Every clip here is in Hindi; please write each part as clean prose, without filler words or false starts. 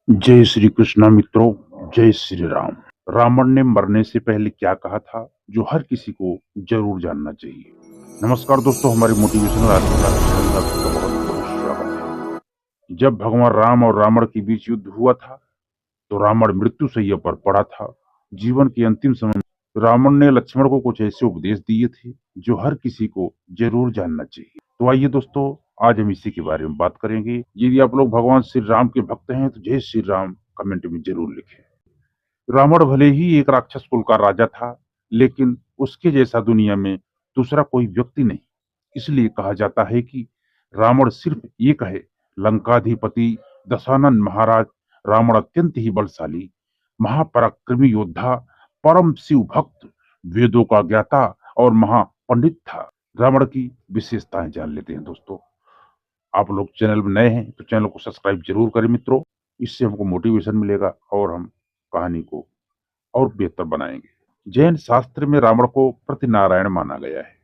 जय श्री कृष्णा मित्रों। जय श्री राम। रावण ने मरने से पहले क्या कहा था जो हर किसी को जरूर जानना चाहिए। नमस्कार दोस्तों, हमारे मोटिवेशनल आध्यात्मिक चैनल में आपका बहुत बहुत स्वागत है। जब भगवान राम और रावण के बीच युद्ध हुआ था तो रावण मृत्यु शैया पर पड़ा था। जीवन के अंतिम समय में रावण ने लक्ष्मण को कुछ ऐसे उपदेश दिए थे जो हर किसी को जरूर जानना चाहिए। तो आइए दोस्तों, आज हम इसी के बारे में बात करेंगे। यदि आप लोग भगवान श्री राम के भक्त हैं तो जय श्री राम कमेंट में जरूर लिखें। रावण भले ही एक राक्षस कुल का राजा था, लेकिन उसके जैसा दुनिया में दूसरा कोई व्यक्ति नहीं। इसलिए कहा जाता है कि रावण सिर्फ एक है, लंकाधिपति दशानन महाराज। रावण अत्यंत ही बलशाली, महापराक्रमी योद्धा, परम शिव भक्त, वेदों का ज्ञाता और महापंडित था। रावण की विशेषताएं जान लेते हैं दोस्तों। आप लोग चैनल में नए हैं तो चैनल को सब्सक्राइब जरूर करें मित्रों। इससे हमको मोटिवेशन मिलेगा और हम कहानी को और बेहतर बनाएंगे। जैन शास्त्र में रावण को प्रतिनारायण माना गया है।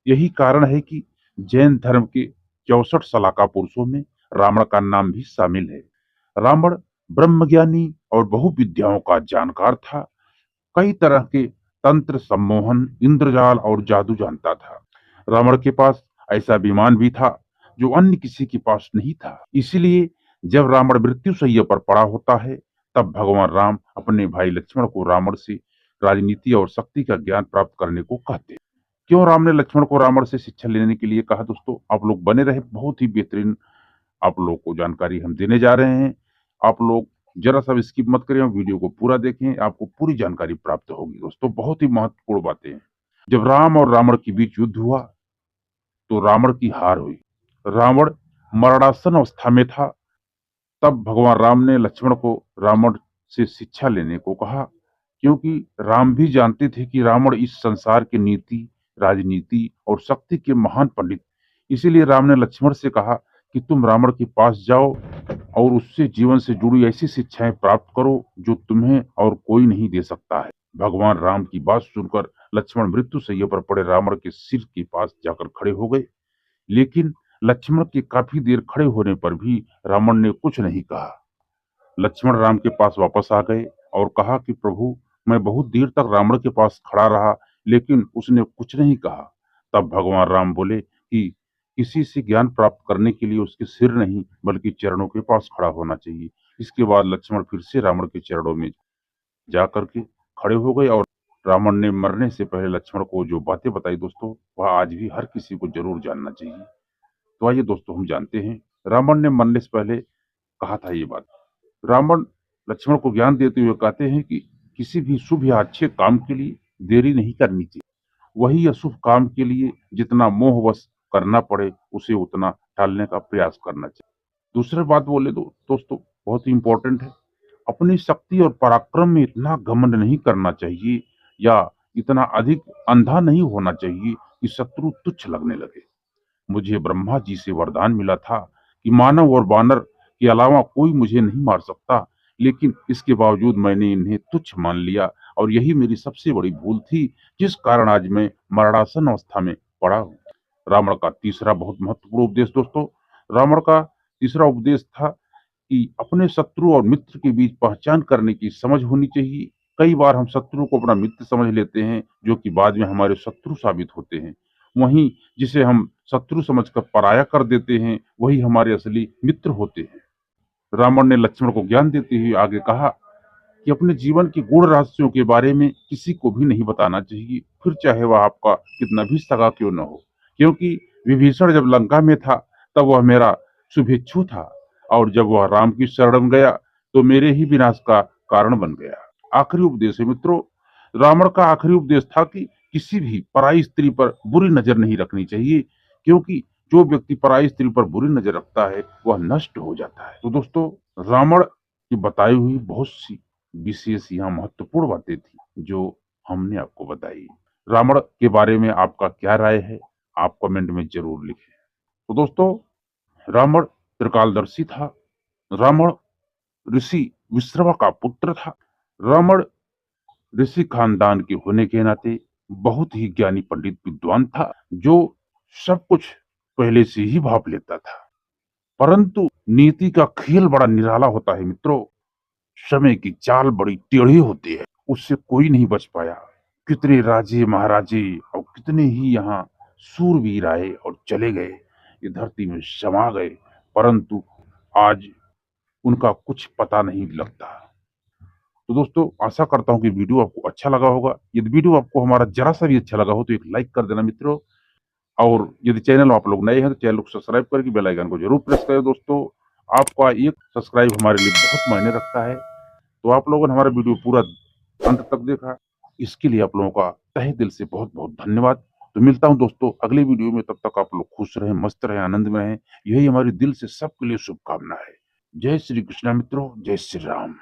यही कारण है कि जैन धर्म के 64 सलाका पुरुषों में रावण का नाम भी शामिल है। रावण ब्रह्मज्ञानी और बहुविद्याओं का जानकार था। कई तरह के तंत्र, सम्मोहन, इंद्रजाल और जादू जानता था। रावण के पास ऐसा विमान भी था जो अन्य किसी के पास नहीं था। इसलिए जब रावण मृत्यु शैया पर पड़ा होता है तब भगवान राम अपने भाई लक्ष्मण को रावण से राजनीति और शक्ति का ज्ञान प्राप्त करने को कहते हैं। क्यों राम ने लक्ष्मण को रावण से शिक्षा लेने के लिए कहा दोस्तों, आप लोग बने रहे। बहुत ही बेहतरीन आप लोग को जानकारी हम देने जा रहे हैं। आप लोग जरा सा स्किप मत करें और वीडियो को पूरा देखें, आपको पूरी जानकारी प्राप्त होगी दोस्तों। बहुत ही महत्वपूर्ण बातें हैं। जब राम और रावण के बीच युद्ध हुआ तो रावण की हार हुई। रावण मरणासन अवस्था में था। तब भगवान राम ने लक्ष्मण को रावण से शिक्षा लेने को कहा, क्योंकि राम भी जानते थे कि रावण इस संसार के नीति, राजनीति और शक्ति के महान पंडित। इसीलिए राम ने लक्ष्मण से कहा कि तुम रावण के पास जाओ और उससे जीवन से जुड़ी ऐसी शिक्षाएं प्राप्त करो जो तुम्हें और कोई नहीं दे सकता है। भगवान राम की बात सुनकर लक्ष्मण मृत्यु शैया पर पड़े रावण के सिर के पास जाकर खड़े हो गए। लेकिन लक्ष्मण के काफी देर खड़े होने पर भी रावण ने कुछ नहीं कहा। लक्ष्मण राम के पास वापस आ गए और कहा कि प्रभु, मैं बहुत देर तक रावण के पास खड़ा रहा लेकिन उसने कुछ नहीं कहा। तब भगवान राम बोले कि किसी से ज्ञान प्राप्त करने के लिए उसके सिर नहीं बल्कि चरणों के पास खड़ा होना चाहिए। इसके बाद लक्ष्मण फिर से रावण के चरणों में जाकर के खड़े हो गए और रावण ने मरने से पहले लक्ष्मण को जो बातें बताई दोस्तों, वह आज भी हर किसी को जरूर जानना चाहिए। तो आइए दोस्तों, हम जानते हैं रावण ने मरने से पहले कहा था ये बात। रावण लक्ष्मण को ज्ञान देते हुए कहते हैं कि किसी भी शुभ या अच्छे काम के लिए देरी नहीं करनी चाहिए। वही अशुभ काम के लिए जितना मोहवश करना पड़े उसे उतना टालने का प्रयास करना चाहिए। दूसरी बात बोले तो दोस्तों, बहुत ही इंपॉर्टेंट है, अपनी शक्ति और पराक्रम में इतना घमंड नहीं करना चाहिए या इतना अधिक अंधा नहीं होना चाहिए कि शत्रु तुच्छ लगने लगे। मुझे ब्रह्मा जी से वरदान मिला था कि मानव और वानर के अलावा कोई मुझे नहीं मार सकता, लेकिन इसके बावजूद मैंने इन्हें तुच्छ मान लिया और यही मेरी सबसे बड़ी भूल थी, जिस कारण आज मैं मरणासन अवस्था में पड़ा हूँ। रावण का तीसरा बहुत महत्वपूर्ण उपदेश दोस्तों, रावण का तीसरा उपदेश था कि अपने शत्रु और मित्र के बीच पहचान करने की समझ होनी चाहिए। कई बार हम शत्रु को अपना मित्र समझ लेते हैं जो कि बाद में हमारे शत्रु साबित होते हैं। वहीं जिसे हम शत्रु समझकर पराया कर देते हैं वही हमारे असली मित्र होते हैं। रावण ने लक्ष्मण को ज्ञान देते हुए आगे कहा कि अपने जीवन के गूढ़ रहस्यों के बारे में किसी को भी नहीं बताना चाहिए, फिर चाहे वह आपका कितना भी सगा क्यों न हो। क्योंकि विभीषण जब लंका में था तब वह मेरा शुभेच्छु था और जब वह राम की शरण में गया तो मेरे ही विनाश का कारण बन गया। आखिरी उपदेश है मित्रों, रावण का आखिरी उपदेश था कि किसी भी पराई स्त्री पर बुरी नजर नहीं रखनी चाहिए, क्योंकि जो व्यक्ति पराई स्त्री पर बुरी नजर रखता है वह नष्ट हो जाता है। तो दोस्तों, रावण की बताई हुई बहुत सी विशेष यहाँ महत्वपूर्ण बातें थी जो हमने आपको बताई। रावण के बारे में आपका क्या राय है, आप कमेंट में जरूर लिखें। तो दोस्तों, रावण त्रिकालदर्शी था। रावण ऋषि विश्रवा का पुत्र था। रावण ऋषि खानदान के होने के नाते बहुत ही ज्ञानी पंडित विद्वान था, जो सब कुछ पहले से ही भाप लेता था। परंतु नीति का खेल बड़ा निराला होता है मित्रों। समय की चाल बड़ी टेढ़ी होती है, उससे कोई नहीं बच पाया। कितने राजे महाराजे और कितने ही यहाँ सूरवीर आए और चले गए, ये धरती में समा गए, परंतु आज उनका कुछ पता नहीं लगता। तो दोस्तों, आशा करता हूँ कि वीडियो आपको अच्छा लगा होगा। यदि वीडियो आपको हमारा जरा सा भी अच्छा लगा हो तो एक लाइक कर देना मित्रों, और यदि चैनल में आप लोग नए हैं तो चैनल को सब्सक्राइब करके बेल आइकन को जरूर प्रेस करें। दोस्तों, आपका एक सब्सक्राइब हमारे लिए बहुत मायने रखता है। तो आप लोगों ने हमारा वीडियो पूरा अंत तक देखा, इसके लिए आप लोगों का तहे दिल से बहुत बहुत धन्यवाद। तो मिलता हूं दोस्तों अगले वीडियो में, तब तक आप लोग खुश रहें, मस्त रहें, आनंद में रहें, यही हमारी दिल से सबके लिए शुभकामना है। जय श्री कृष्णा मित्रों, जय श्री राम।